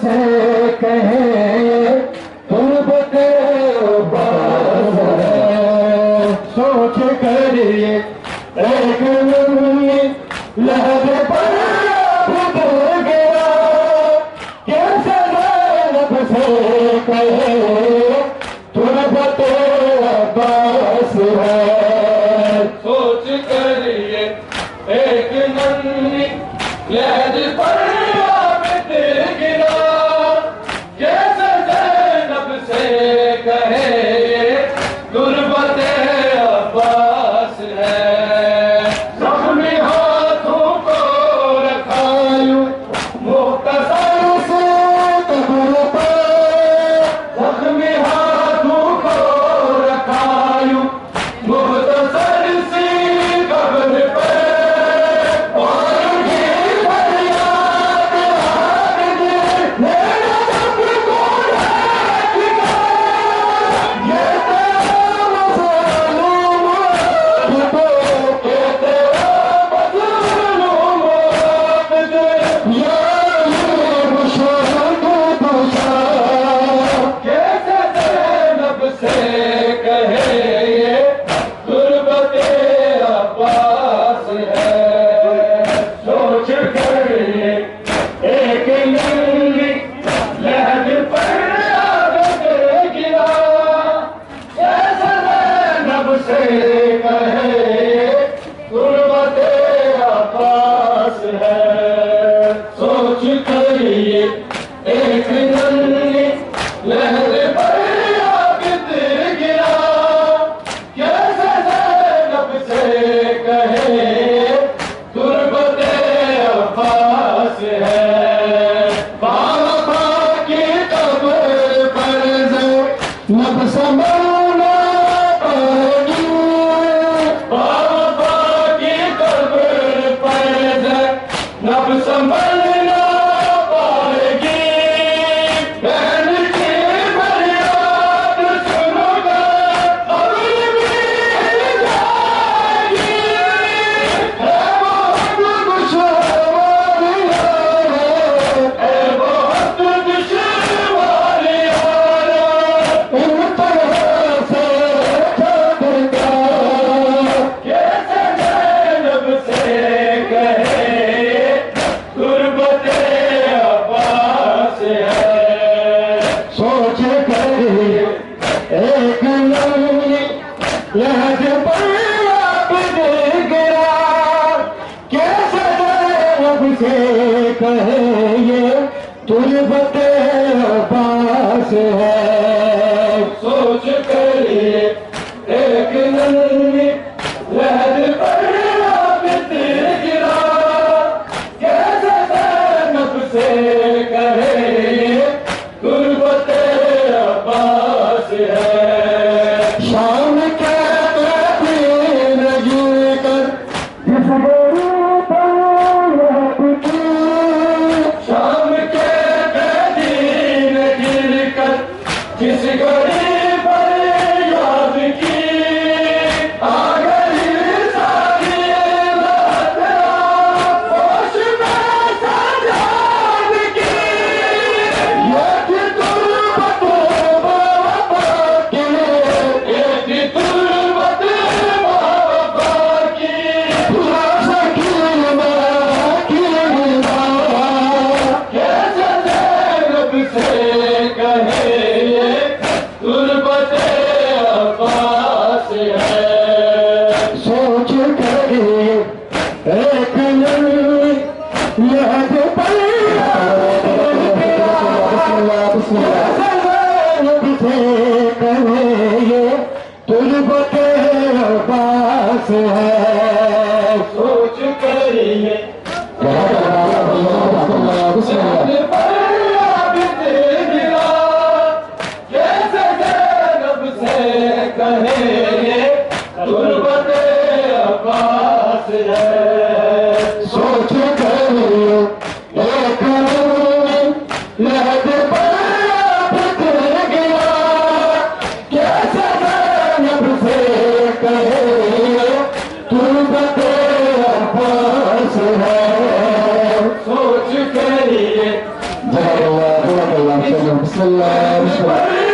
से कहे तुम बते कहे तुरबत अब्बास है। सोच कर ये एक नन्ही लहर पर आबिद गिरा, जैसे ज़ैनब से कहे तुरबत अब्बास है। ज़ख्मी हाथों को रखा यूं मुख्तसर से कब्र पर, ज़ख्मी हाथों को रखा यूं मुख्तसर सी कब्र पर। और ये फरियाद आबिद मेरे रब को लेकर, ये तेरा मज़लूम आबिद, ये तेरा मज़लूम आबिद, या ये मुशर्रिक तुझा। कैसे ज़ैनब से कहे ये तुरबत अब्बास है। सोच कर ये एक नन्ही लहर पर आबिद गिरा, कैसे ज़ैनब से कहे ये तुरबत अब्बास है। सोच कर ये एक नन्ही लहर पर आबिद गिरा, कैसे ज़ैनब से कहे तुरबत अब्बास है। बाबा की कब्र पर ज़ैनब संभलना पाएगी, बाबा की कब्र पर ज़ैनब संभलना पाएगी। बहन की फरियाद सुनकर अभी भी जाएगी। है बहुत दुश्वारियाँ है बहुत दुश्वारियाँ, इन तरह से ठहरता, कैसे ज़ैनब से कहे तुरबत अब्बास है। सोच कर एक नन्ही लहर पर आबिद गिरा, कैसे ज़ैनब से कहे ये तुरबत अब्बास है। सोच कर एक नन्ही लहर पर आबिद गिरा, कैसे ज़ैनब से कहे तुरबत अब्बास है। शाम के दिन गिर कर जिस गरी पर याद की, शाम के दिन गिर कर जिस घड़ी पर याद की, आ गई सारी रात होश में सजाद की। ये थी तुरबत बाबा की, ये थी तुरबत बाबा की, शकील कैसे ज़ैनब से कहे ये तुरबत अब्बास है। सोच कर एक नन्ही लहर पर ज़ैनब से कहे ये तुरबत अब्बास है। सोच कर ये ज़ैनब पर आबिद गिरा, कैसे ज़ैनब से कहे ये तुरबत अब्बास है। सोच कर एक नन्ही लहर पर आबिद गिरा, कैसे ज़ैनब से कहे तुरबत अब्बास है। सोच कर ये बिस्मिल्लाह।